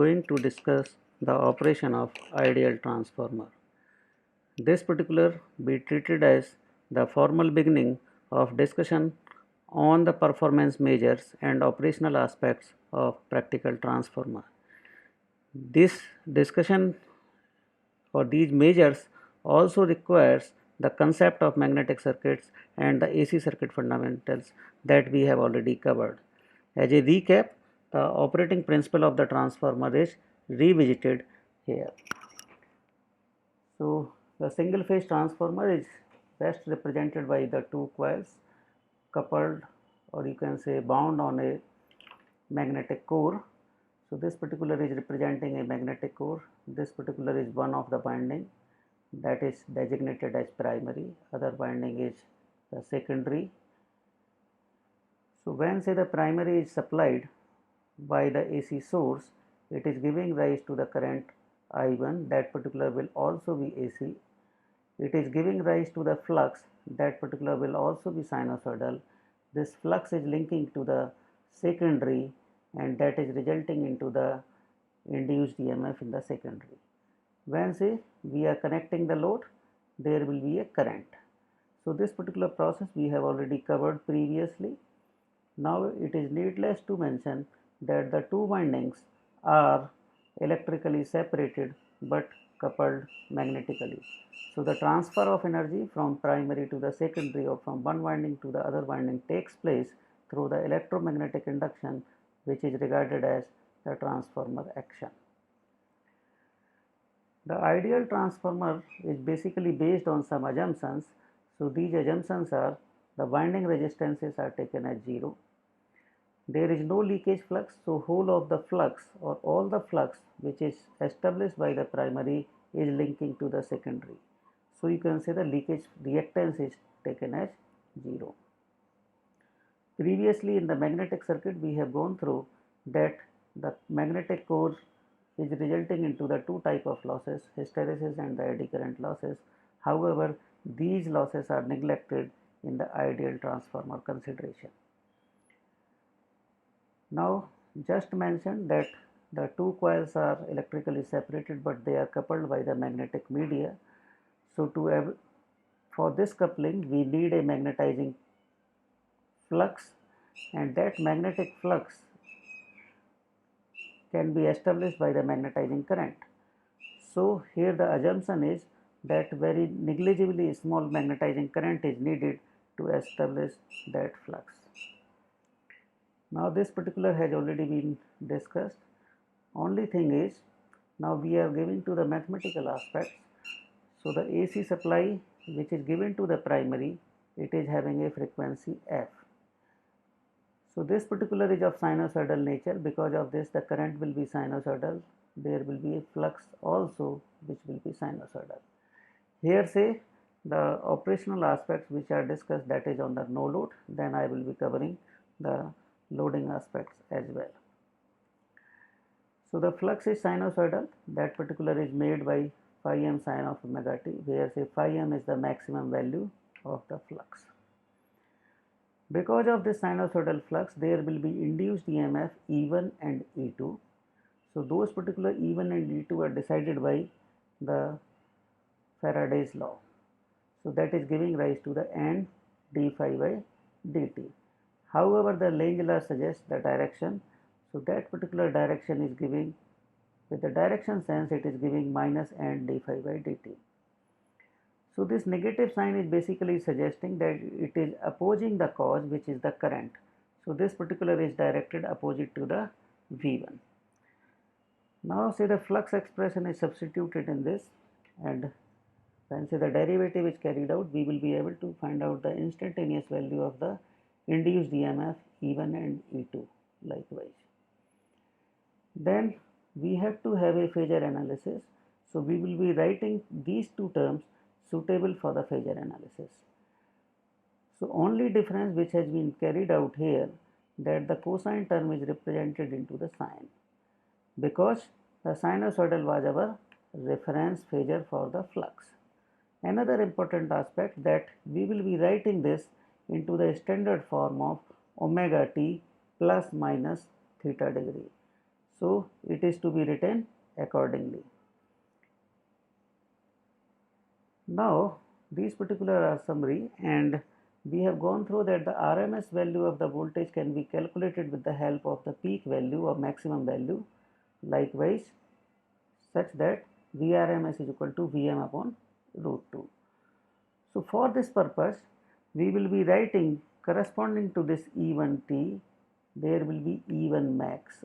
Going to discuss the operation of ideal transformer. This particular be treated as the formal beginning of discussion on the performance measures and operational aspects of practical transformer. This discussion or these measures also requires the concept of magnetic circuits and the AC circuit fundamentals that we have already covered. As a recap, the operating principle of the transformer is revisited here. So, the single phase transformer is best represented by the two coils coupled, or you can say bound on a magnetic core. So, this particular is representing a magnetic core. This particular is one of the winding that is designated as primary, other winding is the secondary. So, when say the primary is supplied by the AC source, it is giving rise to the current I1, that particular will also be AC. It is giving rise to the flux, that particular will also be sinusoidal. This flux is linking to the secondary and that is resulting into the induced EMF in the secondary. When say we are connecting the load, there will be a current. So this particular process we have already covered previously. Now it is needless to mention that the two windings are electrically separated but coupled magnetically. So the transfer of energy from primary to the secondary or from one winding to the other winding takes place through the electromagnetic induction, which is regarded as the transformer action. The ideal transformer is basically based on some assumptions. So these assumptions are the winding resistances are taken as 0. There is no leakage flux, so whole of the flux or all the flux which is established by the primary is linking to the secondary. So you can say the leakage reactance is taken as 0. Previously in the magnetic circuit we have gone through that the magnetic core is resulting into the two type of losses, hysteresis and the eddy current losses. However, these losses are neglected in the ideal transformer consideration. Now just mention that the two coils are electrically separated but they are coupled by the magnetic media. So for this coupling we need a magnetizing flux, and that magnetic flux can be established by the magnetizing current. So here the assumption is that very negligibly small magnetizing current is needed to establish that flux. Now this particular has already been discussed. Only thing is now we are giving to the mathematical aspects. So the AC supply which is given to the primary, it is having a frequency f. So this particular is of sinusoidal nature. Because of this the current will be sinusoidal. There will be a flux also which will be sinusoidal. Here say the operational aspects which are discussed, that is on the no load, then I will be covering the loading aspects as well. So the flux is sinusoidal, that particular is made by phi m sin of omega t, where say phi m is the maximum value of the flux. Because of this sinusoidal flux there will be induced EMF E1 and E2. So those particular E1 and E2 are decided by the Faraday's law. So that is giving rise to the N d phi by dt. However, the Lenz law suggests the direction. So that particular direction is giving, with the direction sense, it is giving minus N d phi by dt. So this negative sign is basically suggesting that it is opposing the cause, which is the current. So this particular is directed opposite to the V1. Now say the flux expression is substituted in this, and when say the derivative is carried out, we will be able to find out the instantaneous value of the induced EMF E1 and E2 likewise. Then we have to have a phasor analysis. So we will be writing these two terms suitable for the phasor analysis. So only difference which has been carried out here, that the cosine term is represented into the sine, because the sinusoidal was our reference phasor for the flux. Another important aspect, that we will be writing this into the standard form of omega t plus minus theta degree. So it is to be written accordingly. Now these particular are summary, and we have gone through that the RMS value of the voltage can be calculated with the help of the peak value or maximum value, likewise such that Vrms is equal to Vm upon root 2. So for this purpose we will be writing corresponding to this E1t, there will be E1 max,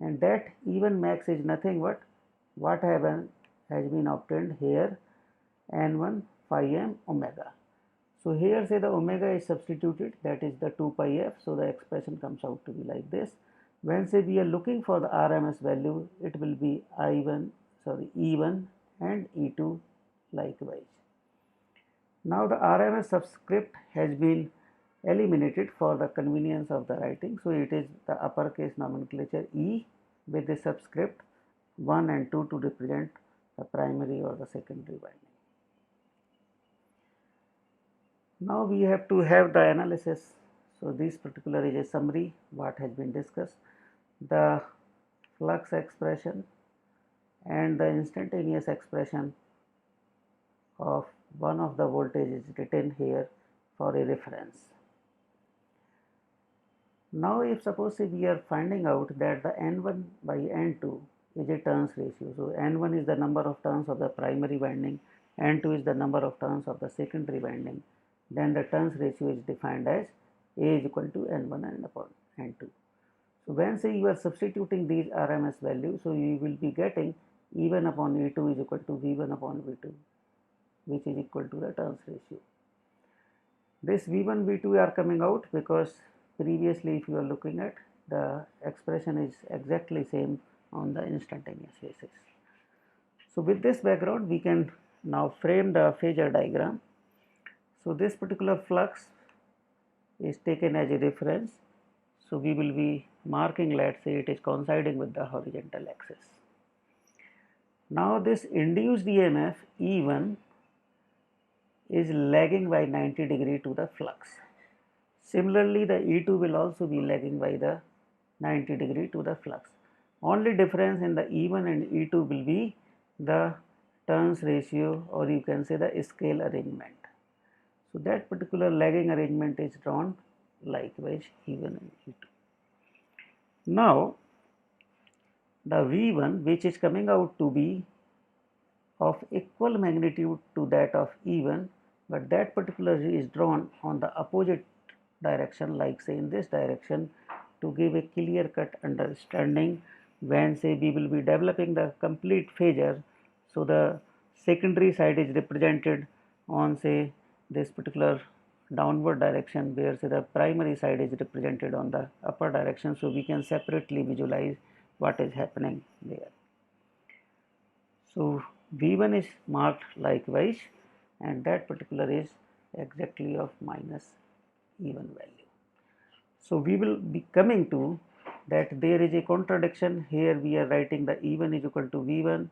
and that E1 max is nothing but what has been obtained here, N1 phi m omega. So here say the omega is substituted, that is the 2 pi f, so the expression comes out to be like this. When say we are looking for the RMS value, it will be E1 and E2 likewise. Now the RMS subscript has been eliminated for the convenience of the writing, so it is the uppercase nomenclature E with the subscript 1 and 2 to represent the primary or the secondary winding. Now we have to have the analysis. So this particular is a summary what has been discussed. The flux expression and the instantaneous expression of one of the voltage is written here for a reference. Now if suppose we are finding out that the N1 by N2 is a turns ratio. So N1 is the number of turns of the primary winding, N2 is the number of turns of the secondary winding, then the turns ratio is defined as A is equal to N1 and upon N2. So when say you are substituting these RMS values, so you will be getting E1 upon E2 is equal to V1 upon V2, which is equal to the turns ratio. This V1 V2 are coming out because previously if you are looking at the expression is exactly same on the instantaneous basis. So with this background we can now frame the phasor diagram. So this particular flux is taken as a reference, so we will be marking, let's say it is coinciding with the horizontal axis. Now this induced EMF E1 is lagging by 90 degree to the flux. Similarly the E2 will also be lagging by the 90 degree to the flux. Only difference in the E1 and E2 will be the turns ratio, or you can say the scale arrangement. So that particular lagging arrangement is drawn likewise E1 and E2. Now the V1 which is coming out to be of equal magnitude to that of E1, but that particular is drawn on the opposite direction, like say in this direction, to give a clear cut understanding when say we will be developing the complete phasor. So the secondary side is represented on say this particular downward direction, where say the primary side is represented on the upper direction, so we can separately visualize what is happening there. So V1 is marked likewise, and that particular is exactly of minus E1 value. So we will be coming to that there is a contradiction here. We are writing the E1 is equal to V1,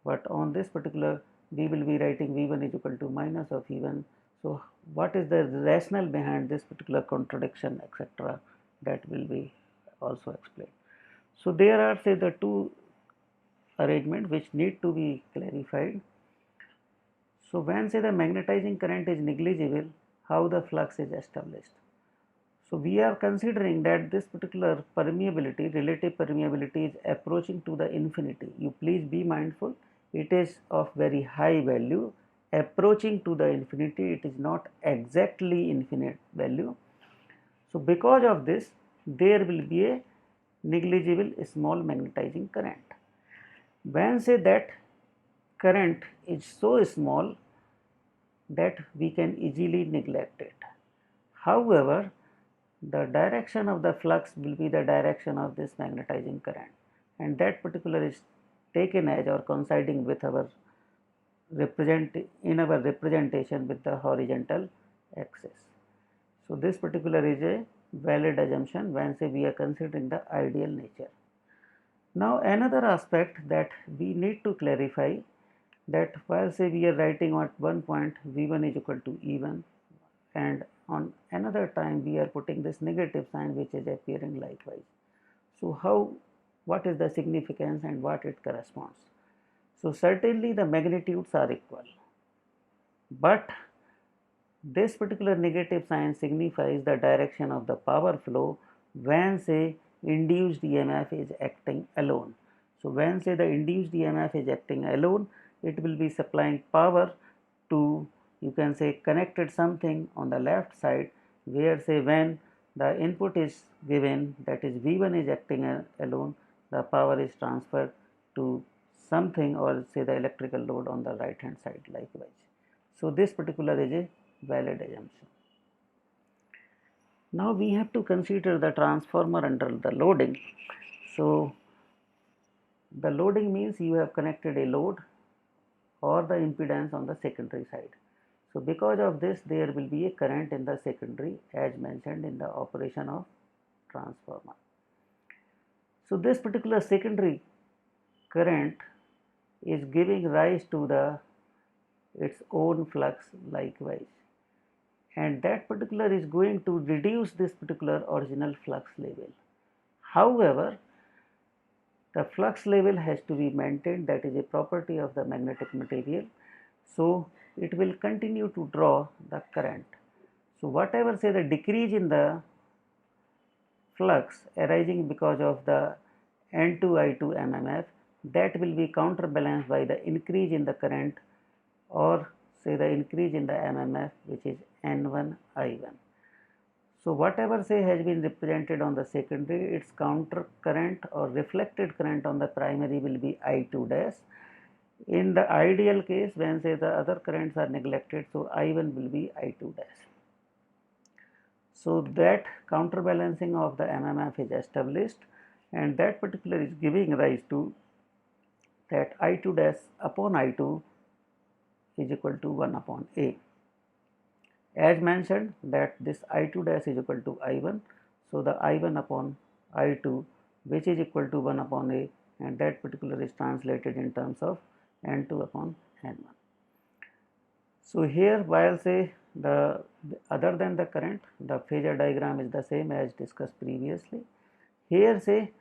but on this particular we will be writing V1 is equal to minus of E1. So what is the rationale behind this particular contradiction, etc., that will be also explained. So there are say the two arrangement which need to be clarified. So when say the magnetizing current is negligible, how the flux is established? So we are considering that this particular permeability, relative permeability, is approaching to the infinity. You please be mindful, it is of very high value, approaching to the infinity, it is not exactly infinite value. So because of this there will be a negligible small magnetizing current. When say that current is so small that we can easily neglect it. However, the direction of the flux will be the direction of this magnetizing current, and that particular is taken as or coinciding with our representation with the horizontal axis. So this particular is a valid assumption when say we are considering the ideal nature. Now another aspect that we need to clarify, that while say we are writing at one point V1 is equal to E1, and on another time we are putting this negative sign which is appearing likewise. So how what is the significance and what it corresponds. So certainly the magnitudes are equal, but this particular negative sign signifies the direction of the power flow when say induced EMF is acting alone. So when say the induced EMF is acting alone, it will be supplying power to, you can say, connected something on the left side, where say when the input is given, that is V1 is acting alone, the power is transferred to something or say the electrical load on the right hand side likewise. So this particular is a valid assumption. Now we have to consider the transformer under the loading. So the loading means you have connected a load or the impedance on the secondary side. So because of this there will be a current in the secondary as mentioned in the operation of transformer. So this particular secondary current is giving rise to its own flux likewise, and that particular is going to reduce this particular original flux level. However, the flux level has to be maintained, that is a property of the magnetic material, so it will continue to draw the current. So whatever say the decrease in the flux arising because of the N2I2 MMF, that will be counterbalanced by the increase in the current or say the increase in the MMF, which is N1I1. So whatever say has been represented on the secondary, its counter current or reflected current on the primary will be I2 dash. In the ideal case, when say the other currents are neglected, so I1 will be I2 dash. So that counterbalancing of the MMF is established, and that particular is giving rise to that I2 dash upon I2 is equal to 1 upon A. As mentioned that this I2 dash is equal to I1, so the I1 upon I2 which is equal to 1 upon A, and that particular is translated in terms of N2 upon N1. So here while say the other than the current, the phasor diagram is the same as discussed previously. Here say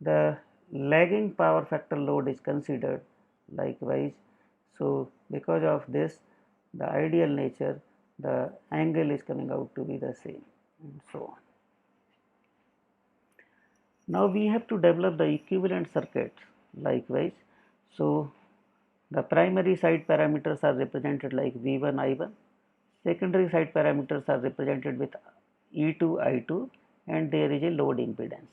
the lagging power factor load is considered likewise. So because of this, the ideal nature, the angle is coming out to be the same, and so on. Now we have to develop the equivalent circuits likewise. So the primary side parameters are represented like V1, I1. Secondary side parameters are represented with E2, I2, and there is a load impedance.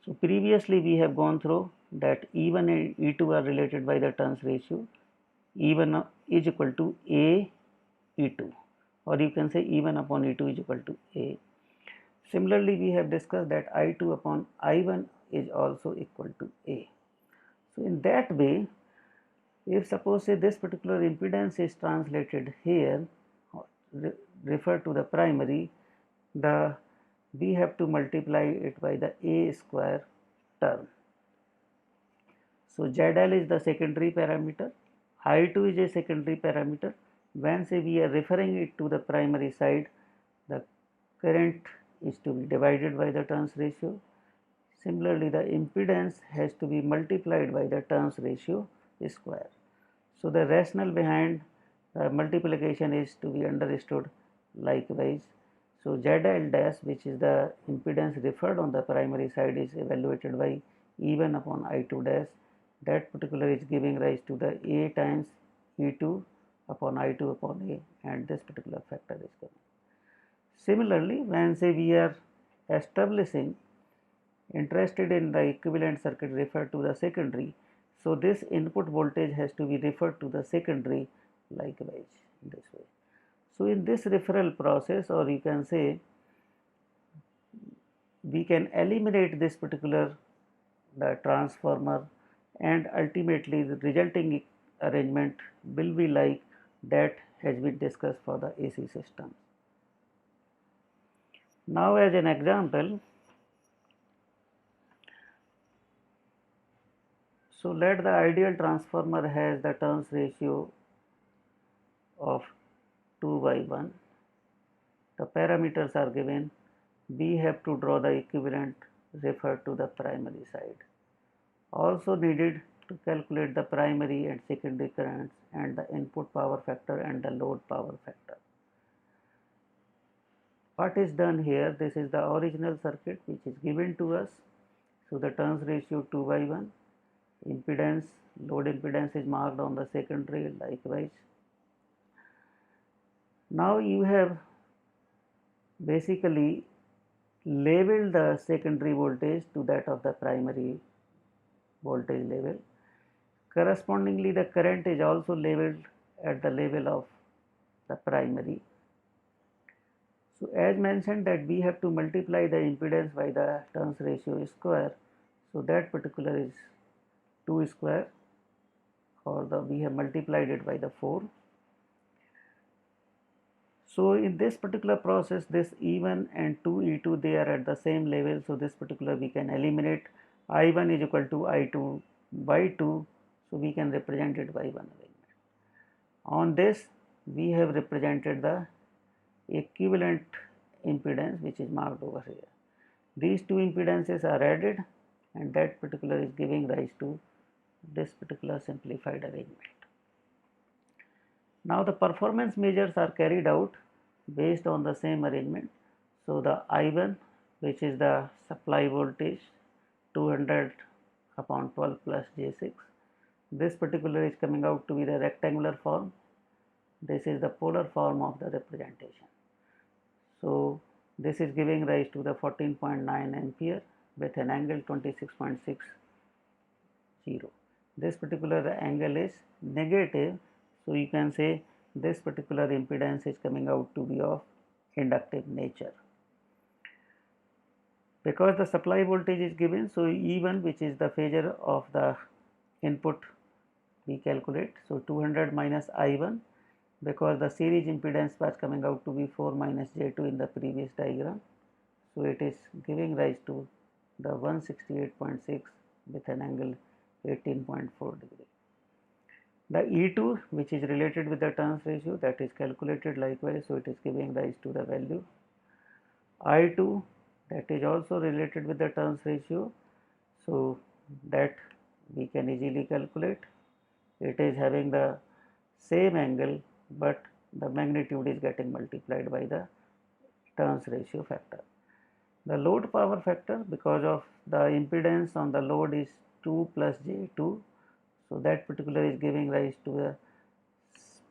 So previously we have gone through that E1 and E2 are related by the turns ratio. E1 is equal to A E2, or you can say E1 upon E2 is equal to A. Similarly, we have discussed that I2 upon I1 is also equal to A. So in that way, if suppose say this particular impedance is translated here, refer to the primary, we have to multiply it by the A square term. So ZL is the secondary parameter, I2 is a secondary parameter. When say we are referring it to the primary side, the current is to be divided by the turns ratio. Similarly, the impedance has to be multiplied by the turns ratio square. So the rationale behind multiplication is to be understood likewise. So ZL dash, which is the impedance referred on the primary side, is evaluated by E1 upon I2 dash. That particular is giving rise to the A times E2 upon I2 upon A, and this particular factor is coming. Similarly, when say we are establishing interested in the equivalent circuit referred to the secondary, so this input voltage has to be referred to the secondary likewise in this way. So in this referral process, or you can say we can eliminate this particular the transformer, and ultimately the resulting arrangement will be like that has been discussed for the AC system. Now as an example, so let the ideal transformer has the turns ratio of 2/1. The parameters are given. We have to draw the equivalent referred to the primary side. also needed to calculate the primary and secondary currents and the input power factor and the load power factor. What is done here? This is the original circuit which is given to us. So the turns ratio 2/1, impedance, load impedance is marked on the secondary likewise. Now you have basically labeled the secondary voltage to that of the primary voltage level. Correspondingly, the current is also labeled at the level of the primary. So as mentioned that we have to multiply the impedance by the turns ratio square. So that particular is 2 square, or we have multiplied it by the 4. So in this particular process, this E1 and 2 E2 they are at the same level. So this particular we can eliminate. I1 is equal to I2 by 2. So we can represent it by one arrangement. On this we have represented the equivalent impedance which is marked over here. These two impedances are added and that particular is giving rise to this particular simplified arrangement. Now the performance measures are carried out based on the same arrangement. So the I1, which is the supply voltage 200 upon 12 plus J6, this particular is coming out to be the rectangular form. This is the polar form of the representation. So this is giving rise to the 14.9 ampere with an angle 26.60. This particular angle is negative, so you can say this particular impedance is coming out to be of inductive nature. Because the supply voltage is given, so E1, which is the phasor of the input, we calculate. So 200 minus I1, because the series impedance was coming out to be 4 minus J2 in the previous diagram. So it is giving rise to the 168.6 with an angle 18.4 degree. The E2, which is related with the turns ratio, that is calculated likewise, so it is giving rise to the value. I2, that is also related with the turns ratio, so that we can easily calculate. It is having the same angle, but the magnitude is getting multiplied by the turns ratio factor. The load power factor, because of the impedance on the load is 2 plus J2, so that particular is giving rise to a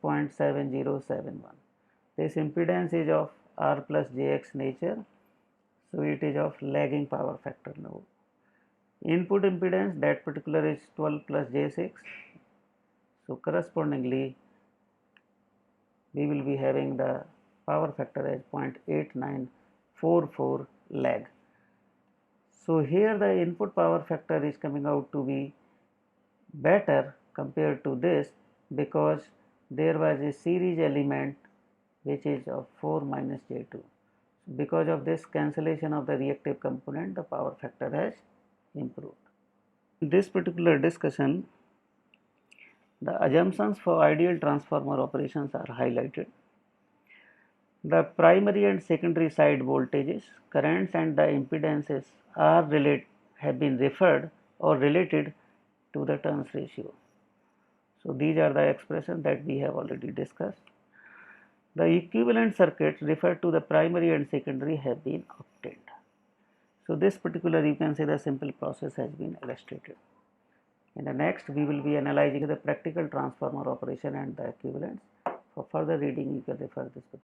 0.7071. This impedance is of R plus Jx nature, so it is of lagging power factor now. Input impedance, that particular is 12 plus J6, so correspondingly we will be having the power factor as 0.8944 lag. So here the input power factor is coming out to be better compared to this, because there was a series element which is of 4 minus J2. Because of this cancellation of the reactive component, the power factor has improved. In this particular discussion, the assumptions for ideal transformer operations are highlighted. The primary and secondary side voltages, currents and the impedances have been referred or related to the turns ratio. So these are the expressions that we have already discussed. The equivalent circuits referred to the primary and secondary have been obtained. So this particular, you can say, the simple process has been illustrated. In the next, we will be analyzing the practical transformer operation and the equivalents. For further reading, you can refer this book.